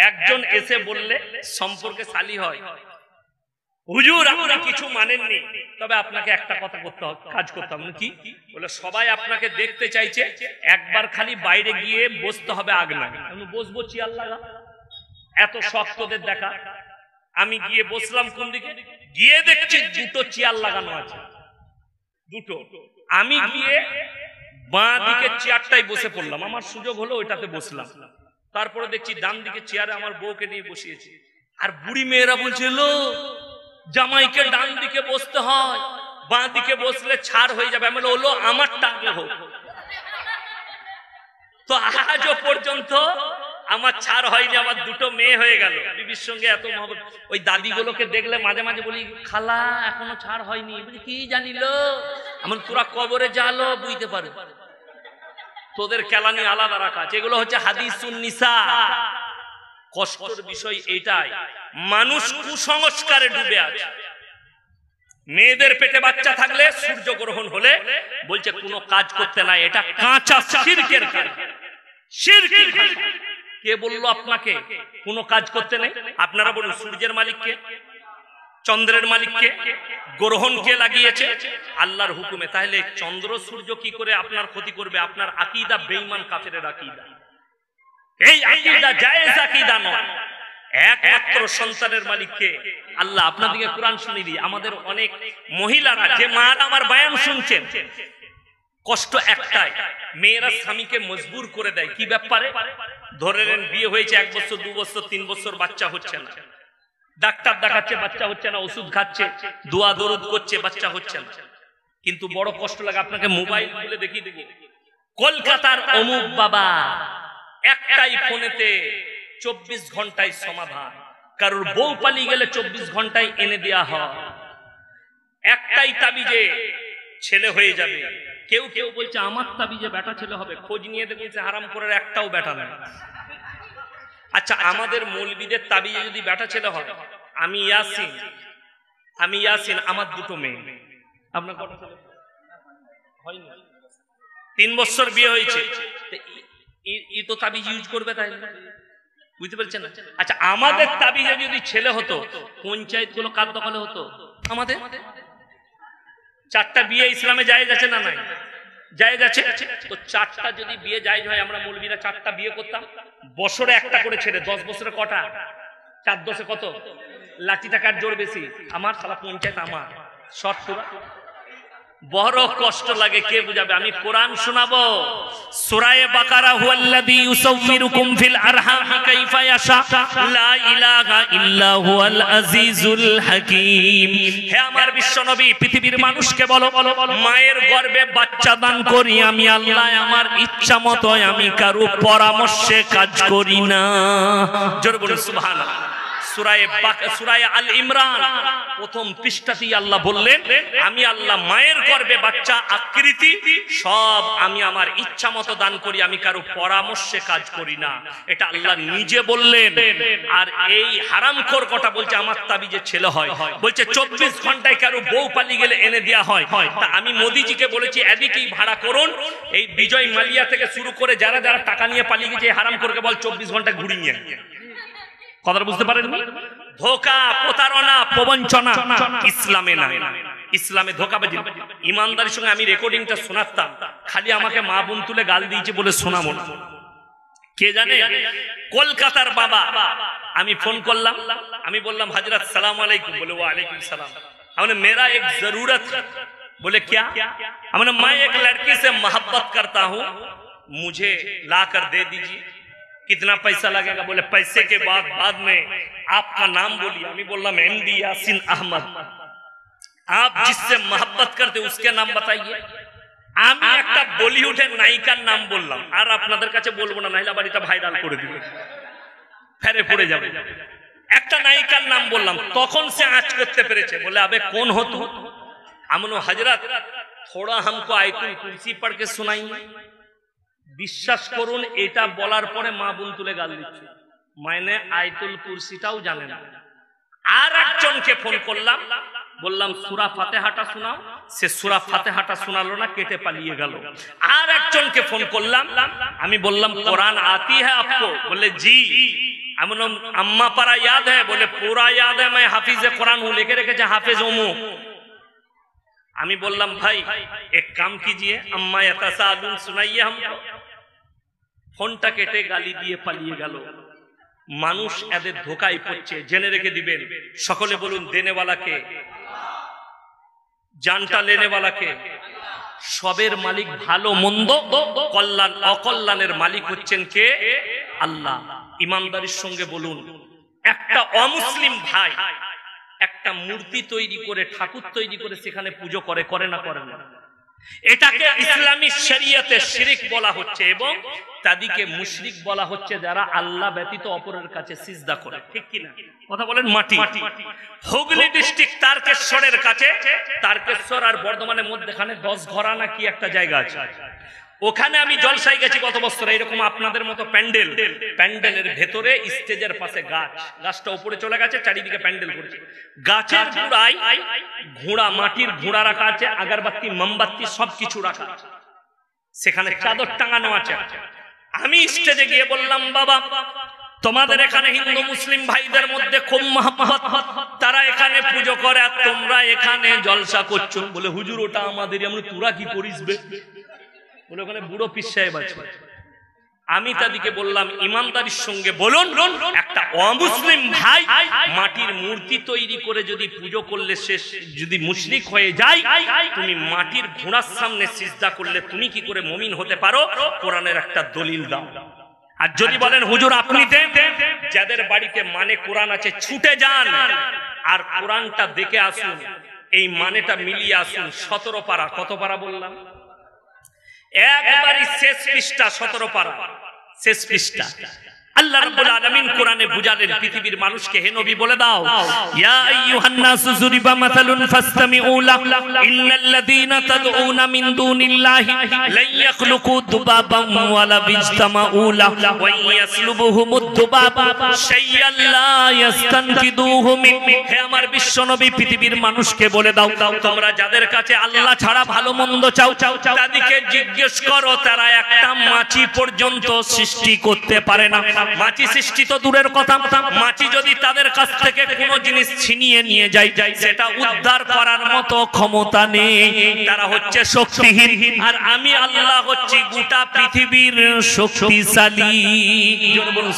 একজন এসে বললে সম্পর্কে শালি হয়, হুজুর আপনি কিছু মানেননি, তবে আপনাকে একটা কথা করতে হবে, কাজ করতে হবে। কি? বলে সবাই আপনাকে দেখতে চাইছে, একবার খালি বাইরে গিয়ে বসতে হবে আগনায়। আমি বসবো চেয়ার লাগা, এত শক্তদের দেখা। আমি গিয়ে বসলাম, কোন দিকে গিয়ে দেখছি দুটো চেয়ার লাগানো আছে, দুটো। আমি গিয়ে বাঁ দিকে চেয়ারটাই বসে পড়লাম, আমার সুযোগ হলো ওইটাতে বসলাম। তারপরে দেখছি ডান দিকে চেয়ারে আমার বউকে নিয়ে বসিয়েছি, আর বুড়ি মেয়েরা বলছিল জামাইকে ডান দিকে বসতে হয়, বাঁ দিকে বসলে ছাড় হয়ে যাবে। আমি বললো আমার টাকে হোক। তো আজও পর্যন্ত আমার ছাড় হয়নি, আমার দুটো মেয়ে হয়ে গেল। বিবির সঙ্গে এত মহব্বত। ওই দাদিগুলোকে দেখলে মাঝে মাঝে বলি, খালা এখনো ছাড় হয়নি। কি জানিলো? আমার তোরা কবরে যালো বুঝতে পারো, তোদের কেলানি আলাদা রাখা আছে। এগুলো হচ্ছে হাদিসুন নিসা। কষ্টের বিষয় এটাই, মানুষ কুসংস্কারে ডুবে আছে। মেয়েদের পেটে বাচ্চা থাকলে, সূর্য গ্রহণ হলে বলছে কোনো কাজ করতে নাই, এটা কাঁচা শিরকের কাজ। শিরকের কাজ। কে বললো আপনাকে কোনো কাজ করতে নেই? আপনারা বলুন, সূর্যের মালিককে, চন্দ্রের মালিককে, গ্রহণকে লাগিয়েছে আল্লাহর হুকুমে। তাহলে চন্দ্র সূর্য কি করে আপনার ক্ষতি করবে? আপনার আকীদা বেঈমান কাফেরের আকীদা। এই আকীদা জায়েজ আকীদা নয়। একমাত্র সন্তানের মালিককে আল্লাহ। আপনাদেরকে কোরআন শুনিয়ে দিই, আমাদের অনেক মহিলারা, যে মারা আমার বয়ান শুনছেন, কষ্ট একটাই, মেয়েরা স্বামীকে মজবুর করে দেয়। কি ব্যাপারে? ধরে নেন বিয়ে হয়েছে 1 বছর 2 বছর 3 বছর, বাচ্চা হচ্ছে না, ডাক্তার দেখাচ্ছে বাচ্চা হচ্ছে না, ওষুধ খাচ্ছে, দোয়া দরুদ করছে, বাচ্চা হচ্ছে না। কিন্তু বড় কষ্ট লাগে। আপনাকে মোবাইল খুলে দেখিয়ে দেব, কলকাতার অমুক বাবা একটাই ফোনেতে 24 ঘন্টায় সমাধান। কারোর বউ পালিয়ে গেলে 24 ঘন্টায় এনে দেয়া হয়। একটাই তাবিজে ছেলে হয়ে যাবে। কেউ কেউ বলছে আমার তাবিজে বেটা ছেলে হবে। খোঁজ নিয়ে দেখেছে হারাম করে একটাও বেটা নেই। আচ্ছা, আমাদের মৌলবীদের তাবিজে যদি বেটা ছেলে হয়, আমি ইয়াসিন, আমার দুটো মেয়ে। আপনার কত ছেলে? হয়নি, 3 বছর বিয়ে হয়েছে। ই তো তাবিজ ইউজ করবে, তাই বুঝতে পারছেন না? আচ্ছা, আমাদের তাবিজে যদি ছেলে হতো, পঞ্চায়েত গুলো কার দখলে হতো? আমাদের। 4টা বিয়ে ইসলামে জায়েজ আছে না নাই? জায়েজ আছে। তো 4টা যদি বিয়ে জায়েজ হয়, আমরা মৌলবীরা 4টা বিয়ে করতাম, বছরে একটা করে ছেড়ে। 10 বছরে কটা? 4 10 কত? লাঠি টাকার জোর বেশি। আমার সালা পঞ্চায়েত আমার শর্ত। বড় কষ্ট লাগে, কে বুঝাবে? আমি কোরআন শোনাবো। সূরা বাকারা, হুয়াল্লাযী ইউসাউমিরুকুম ফিল আরহামি কাইফা ইয়াশা, লা ইলাহা ইল্লা হুয়াল আজিজুল হাকীম। হে আমার বিশ্বনবী, পৃথিবীর মানুষকে বলো, মায়ের গর্ভে বাচ্চা দান করি আমি আল্লাহ, আমার ইচ্ছা মতো, আমি কারো পরামর্শে কাজ করি না। জোরে বলুন সুবহানাল্লাহ। সূরা আল ইমরান প্রথম পৃষ্ঠাতেই আল্লাহ বললেন, আমি আল্লাহ মায়ের গর্ভে বাচ্চা আকৃতি সব আমি আমার ইচ্ছা মতো দান করি, আমি কারো পরামর্শে কাজ করি না। এটা আল্লাহ নিজে বললেন। আর এই হারামখোর কথা বলছে আমার তাবিজে ছেলে হয়, বলছে 24 ঘন্টায় কারো বউ পালিয়ে গেলে এনে দেওয়া হয়। তা আমি মোদিজিকে বলেছি এদিকেই ভাড়া করুন, এই বিজয় মালিয়া থেকে শুরু করে যারা যারা টাকা নিয়ে পালিয়ে গেছে হারামখোরকে বল 24 ঘন্টা ঘুরিয়ে নিয়ে। কথাটা বুঝতে পারেন? ধোঁকা, প্রতারণা, প্রবঞ্চনা ইসলামে নাই। ইসলামে ধোঁকাবাজি। ইমানদারির সঙ্গে আমি রেকর্ডিংটা শোনাতাম, খালি আমাকে মা বোন তুলে গাল দিয়েছে বলে শোনাবো না। কে জানে কলকাতার বাবা, আমি ফোন করলাম, আমি বললাম হযরত সালাম আলাইকুম, বলে ওয়া আলাইকুম সালাম। हमने मेरा एक जरूरत, बोले क्या? हमने मैं एक लड़की से मोहब्बत करता हूँ, मुझे ला कर दे दीजिए, कितना पैसा लगेगा? बोले पैसे के बाद में आपका नाम बोलिए। আমি বললাম এমডি ইয়াসিন আহমদ। आप जिससे मोहब्बत करते उसके नाम बताइए। আমি একটা বলিউডের নায়িকার নাম বললাম, আর আপনাদের কাছে বলবো না, নাইলে আবার এটা ভাইরাল করে দিবে, ফেরে পড়ে যাবে। একটা নায়িকার নাম বললাম, তখন সে আঁচ করতে পেরেছে। বলে আবে কোন হতো? আমনো হযরত थोड़ा हमको आयतुल कुर्सी पढ़ के सुनाइए। বিশ্বাস করুন এটা বলার পরে মা বোন তুলে গাল দিচ্ছে, মানে আয়াতুল কুরসিটাও জানে না। আর একজনকে ফোন করলাম, বললাম সূরা ফাতিহাটা শোনাও, সে সূরা ফাতিহাটা শোনালো না, কেটে পালিয়ে গেল। আর একজনকে ফোন করলাম, আমি বললাম কোরআন आती है आपको? बोले जी। আমি বললাম আম্মা পারা याद है? बोले पूरा याद है, मैं हाफिज कुरान हूं, लेके রেখেছে হাফেজ ওমু। আমি বললাম ভাই এক কাম कीजिए, अम्मा यतसालुन सुनाइए हमको। ফোনটা কেটে গালি দিয়ে পালিয়ে গেল। মানুষ এদের ধোঁকায় পড়ছে, জেনে রেখে দিবেন। সকলে বলুন দেনেওয়ালাকে, জানটা লেনেওয়ালাকে। সবের মালিক, ভালো মন্দ কল্যাণ অকল্যাণের মালিক হচ্ছেন কে? আল্লাহ। ইমানদারির সঙ্গে বলুন, একটা অমুসলিম ভাই একটা মূর্তি তৈরি করে, ঠাকুর তৈরি করে সেখানে পুজো করে, করে না করে না? এটাকে ইসলামী শরীয়তে শিরক বলা হচ্ছে, এবং তাদেরকে মুশরিক বলা হচ্ছে যারা আল্লাহ ব্যতীত অপরের কাছে সিজদা করে। ঠিক কি না? কথা বলেন। মাটি হুগলি ডিস্ট্রিক্ট তারকেশ্বরের কাছে, তারকেশ্বর আর বর্ধমানের মধ্যখানে 10 ঘরানা কি একটা জায়গা আছে, ওখানে আমি জলসায় গেছি গত বছর। এইরকম আপনাদের মতো প্যান্ডেল, প্যান্ডেলের ভেতরে স্টেজের পাশে গাছ, গাছটা উপরে চলে গেছে, চারিদিকে প্যান্ডেল করছে। গাছের গোড়ায় ঘোড়া, মাটির ঘোড়া রাখা আছে, আগরবাতি মোমবাতি সবকিছু রাখা আছে, সেখানে চাদর টাঙানো আছে। আমি স্টেজে গিয়ে বললাম বাবা তোমাদের এখানে হিন্দু মুসলিম ভাইদের মধ্যে খুব মহব্বত, তারা এখানে পুজো করে আর তোমরা এখানে জলসা করছো। বলে হুজুর ওটা আমাদেরই। আমরা তোরা কি করিস বে? বলে ওখানে বুড়ো পীর সাহেব আছে। আমি তাদেরকে বললাম ইমানদারির সঙ্গে বলুন, একটা অমুসলিম ভাই মাটির মূর্তি তৈরি করে যদি পুজো করলে সে যদি মুশরিক হয়ে যায়, তুমি মাটির ঘোড়ার সামনে সিজদা করলে তুমি কি করে মুমিন হতে পারো? কোরআনের একটা দলিল দাও। আর যদি বলেন হুজুর আপনি দেন, যাদের বাড়িতে মানে কোরআন আছে ছুটে যান আর কোরআনটা দেখে আসুন, এই মানেটা মিলিয়ে আসুন। 17 পারা, কত পারা বললাম? একবারই শেষ পৃষ্ঠা, 17 পারা শেষ পৃষ্ঠা। আল্লাহ রাব্বুল আলামিন কোরআনে বুঝালেন পৃথিবীর মানুষকে, হে নবী বলে দাও, ইয়া আইয়ুহান নাসু যুরিবা মাসালুন ফাসতামিউ লাহু ইন্নাল্লাযীনা তাদউনা মিন দুনিল্লাহি লা ইয়াখলুকু দুবাবান ওয়ালা বিজতামাউ লাহু ওয়া ইয়াসলুবুহুমুদ দুবাবা শাইয়ান লা ইস্তানকিদুহু মিন। হে আমার বিশ্ব নবী পৃথিবীর মানুষকে বলে দাও, তোমরা যাদের কাছে আল্লাহ ছাড়া ভালো মন্দ চাও, তাদেরকে জিজ্ঞেস করো, তারা একটা মাছি পর্যন্ত সৃষ্টি করতে পারে না। মাছি সৃষ্টি তো দূরের কথা, মাছি যদি তাদের কাছ থেকে কোনো জিনিস ছিনিয়ে নিয়ে যায়, সেটা উদ্ধার করার মতো ক্ষমতা নেই। তারা হচ্ছে শক্তিহীন, আর আমি আল্লাহ হচ্ছি গোটা পৃথিবীর শক্তিশালী।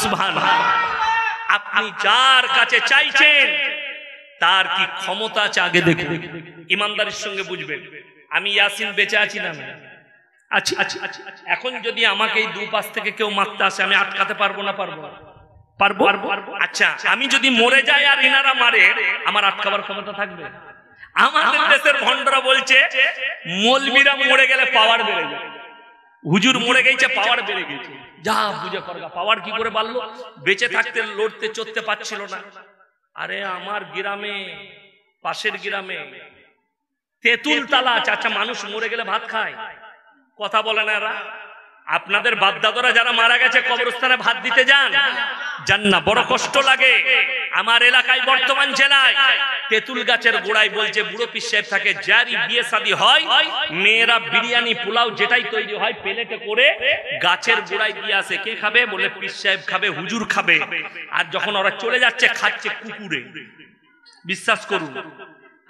সুবহানাল্লাহ। আপনি যার কাছে চাইছেন তার কি ক্ষমতা আছে আগে দেখুন। ইমানদারির সঙ্গে বুঝবেন। আমি ইয়াসিন বেঁচে আছি না? আচ্ছা, এখন যদি আমাকে এই দুপাশ থেকে কেউ মারতে আসে, আমি আটকাতে পারবো না? পারবো। আচ্ছা, আমি যদি মরে যাই আর ইনারা মারে, আমার আটকাবার ক্ষমতা থাকবে? আমাদের দেশের ভন্ডরা বলছে মৌলবীরা মরে গেলে পাওয়ার বেড়ে যায়, হুজুর মরে গেছে পাওয়ার বেড়ে গেছে। যা বুঝে করগা, পাওয়ার কি করে বাড়লো? বেঁচে থাকতে লড়তে চড়তে পারছিল না, আরে আমার গ্রামে, পাশের গ্রামে তেঁতুল তালা আছে। আচ্ছা, মানুষ মরে গেলে ভাত খায়? কথা বলে না এরা? আপনাদের বাপদাদারা যারা মারা গেছে কবরস্থানে ভাত দিতে যান না? বড় কষ্ট লাগে। আমার এলাকায়, বর্তমান জেলায় তেঁতুল গাছের গোড়ায় বলছে বুড়ো পীর সাহেব থাকে, যারই বিয়ে শাদী হয় মেয়েরা বিরিয়ানি পোলাও যেটাই তৈরি হয় প্লেটে করে গাছের গোড়ায় দিয়ে আসে। কে খাবে? বলে পীর সাহেব খাবে, হুজুর খাবে। আর যখন ওরা চলে যাচ্ছে খাচ্ছে কুকুরে। বিশ্বাস করুন।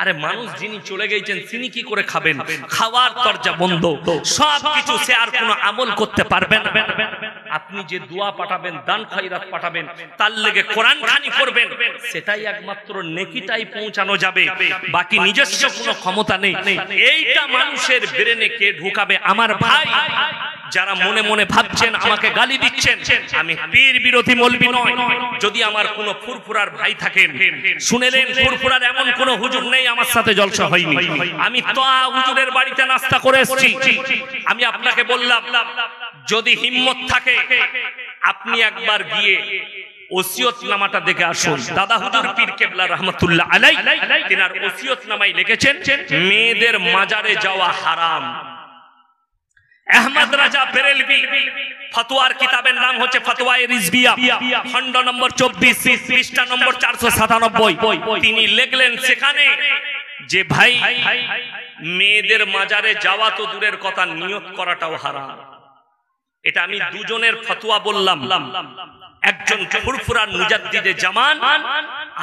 আরে মানুষ যিনি চলে গেছেন তিনি কি করে খাবেন? খাওয়ার দরজা বন্ধ, সবকিছু সে আর কোনো আমল করতে পারবেন না। আপনি যে দোয়া পাঠাবেন, দান খয়রাত পাঠাবেন, তার লেগে কোরআন খানি করবেন, সেটাই একমাত্র নেকিটাই পৌঁছানো যাবে। বাকি নিজস্ব কোনো ক্ষমতা নেই। এইটা মানুষের ব্রেনে কে ঢুকাবে? আমার ভাই যারা মনে মনে ভাবছেন আমাকে গালি দিচ্ছেন, আমি পীর বিরোধী মৌলবি নয়। যদি আমার কোনো ফুরফুরার ভাই থাকেন, শুনেলেন ফুরফুরার এমন কোনো হুজুর নেই আমার সাথে জলসা হয়নি। আমি তো হুজুরের বাড়িতে নাস্তা করে এসেছি। আমি আপনাকে বললাম, যদি হিম্মত থাকে আপনি একবার গিয়ে ওসিয়তনামাটা দেখে আসুন। দাদা হুজুর পীর কেবলা রহমাতুল্লাহ আলাইহি তিনার ওসিয়তনামায় লিখেছেন মেয়েদের মাজারে যাওয়া হারাম। আহমদ রাজা বেরেলভি ফতোয়ার কিতাবের নাম হচ্ছে ফতোয়ায়ে রিজভিয়া, খণ্ড নম্বর 24, পৃষ্ঠা নম্বর 497। তিনি লিখলেন সেখানে যে ভাই মেয়েদের মাজারে যাওয়া তো দূরের কথা, নিয়ত করাটাও হারাম। এটা আমি দুজনের ফতোয়া বললাম, একজন ফুরফুরার মুজাদ্দিদে জামান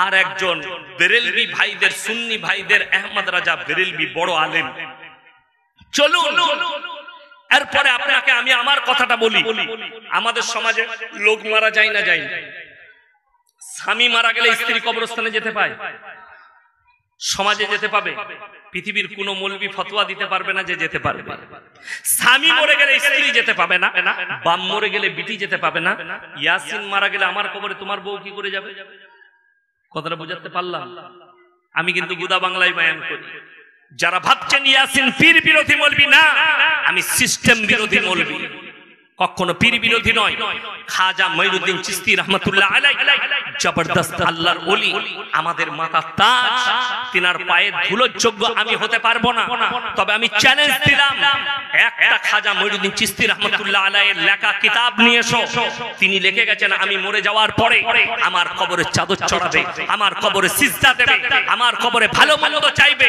আর একজন বেরেলভি ভাইদের, সুন্নি ভাইদের আহমদ রাজা বেরেলভি বড় আলেম। চলুন এরপরে আপনাকে আমি আমার কথাটা বলি। আমাদের সমাজে লোক মারা যায় না? যায় না। স্বামী মারা গেলে স্ত্রী কবরস্থানে যেতে পায়? সমাজে যেতে পাবে? পৃথিবীর কোন মৌলবি ফতোয়া দিতে পারবে না যে যেতে পারবে। স্বামী মরে গেলে স্ত্রী যেতে পাবে না, বাপ মরে গেলে বিটি যেতে পাবে না। ইয়াসিন মারা গেলে আমার কবরে তোমার বউ কি করে যাবে? কথাটা বুঝাতে পারলাম? আমি কিন্তু গুদা বাংলায় বয়ান করি। যারা ভাবছেন ইয়াসিন পীর বিরোধী মৌলবি, না, আমি সিস্টেম বিরোধী মৌলবি, কখনো পীর বিরোধী নয়। খাজা মঈনুদ্দিন চিশতি রহমাতুল্লাহ আলাইহি জবরদস্ত আল্লাহর ওলি, আমাদের মাথার তাজ, তিনার পায়ের ধুলোর যোগ্য আমি হতে পারবো না। তবে আমি চ্যালেঞ্জ দিলাম, একটা খাজা মঈনুদ্দিন চিশতি রহমাতুল্লাহ আলাইহির লেখা কিতাব নিয়ে এসো। তিনি লিখে গেছেন আমি মরে যাওয়ার পরে আমার কবরে চাদর চড়াবে, আমার কবরে সিজদা দেবে, আমার কবরে ভালো মন্দ চাইবে।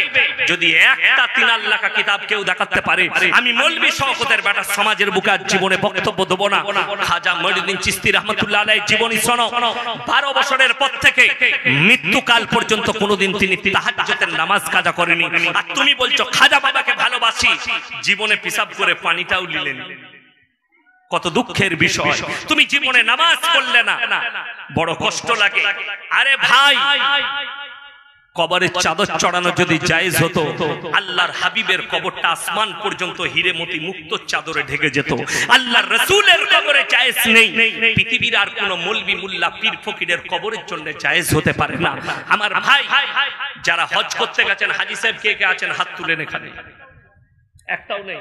যদি একটা তিনার লেখা কিতাব কেউ দেখাতে পারে, আমি মৌলবি শওকতের বেটা সমাজের বুকে জীবনে বক্তব্য দেব না। খাজা মঈনুদ্দিন চিশতি রহমাতুল্লাহ আলাইহির জীবনী শোনো। 12 বছরের পর থেকে মৃত্যুকাল পর্যন্ত কোনোদিন তিনি তাহাজ্জুদের নামাজ কাজা করেনি। আর তুমি বলছো খাজা বাবাকে ভালোবাসি, জীবনে পেশাব করে পানিটাও নিলেন। কত দুঃখের বিষয়, তুমি জীবনে নামাজ পড়লে না, বড় কষ্ট লাগে। আরে ভাই, কবরের চাদর চড়ানো যদি জায়েজ হতো, আল্লাহর হাবিবের কবরটা আসমান পর্যন্ত হিরে মতি মুক্ত চাদরে ঢেকে যেত। আল্লাহর রাসূলের কবরে জায়েজ নেই, পৃথিবীর আর কোন মৌলবি মুল্লা পীর ফকিরের কবরের জন্য জায়েজ হতে পারে না। আমার ভাই যারা হজ করতে গেছেন, হাজী সাহেব কে কে আছেন হাত তুলেন? এখানে একটাও নেই।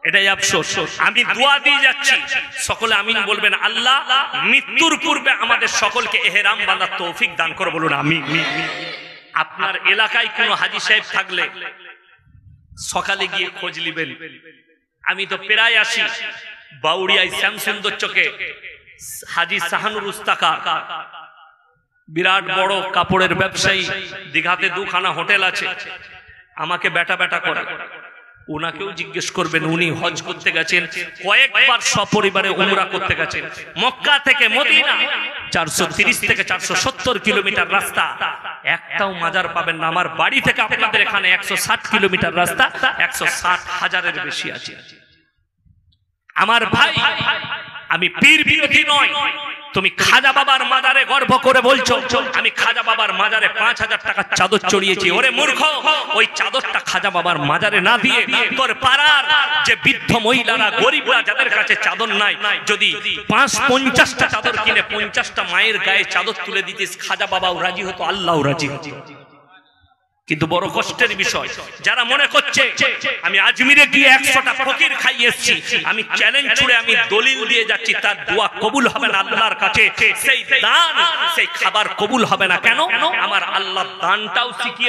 এটাই আফসোস। আমি দোয়া দিয়ে যাচ্ছি, সকলে আমিন বলবেন। আল্লাহ মৃত্যুর পূর্বে আমাদের সকলকে ইহরাম বাঁধার তৌফিক দান করে বলুন আমিন। আপনার এলাকায় কোনো হাজী সাহেব থাকলে সকালে গিয়ে খোঁজ নেবেন। আমি তো প্রায় আসি বাউড়িয়ায় শ্যামসুন্দর চকে হাজী শাহানুর উস্তাকা, বিরাট বড় কাপড়ের ব্যবসায়ী, দীঘাতে 2খানা হোটেল আছে। আমাকে বেটা বেটা করে, ওনাকেও জিজ্ঞেস করবেন। উনি হজ করতে গেছেন, কয়েকবার সপরিবারে উমরা করতে গেছেন। মক্কা থেকে মদিনা 430 থেকে 470 কিলোমিটার রাস্তা, একটাও মাজার পাবেন না। আমার বাড়ি থেকে আপনাদের এখানে 160 কিলোমিটার রাস্তা, 160,000-এর বেশি আছে। আমার ভাই, আমি পীর বিরোধী নয়। তুমি খাজা বাবার মাজারে গর্ব করে বলছো আমি খাজা বাবার মাজারে 5000 টাকার চাদর চড়িয়েছি। ওরে মূর্খ, ওই চাদরটা খাজা বাবার মাজারে না দিয়ে তোর পাড়ার যে বৃদ্ধ মহিলারা, গরিবরা, যাদের কাছে চাদর নাই, যদি 50টা চাদর কিনে 50টা মায়ের গায়ে চাদর তুলে দিতিস, খাজা বাবাও রাজি হতো, আল্লাহও রাজি হতো। কিন্তু বড় কষ্টের বিষয়, যারা মনে করছে আমি আজমিরে গিয়ে 100টা ফকির খাইয়ে এসেছি, আমি চ্যালেঞ্জ ছুড়ে আমি দলিল দিয়ে যাচ্ছি, তার দোয়া কবুল হবে না আল্লাহর কাছে, সেই দান সেই খাবার কবুল হবে না। কেন? আমার আল্লাহ দানটাও শিখিয়ে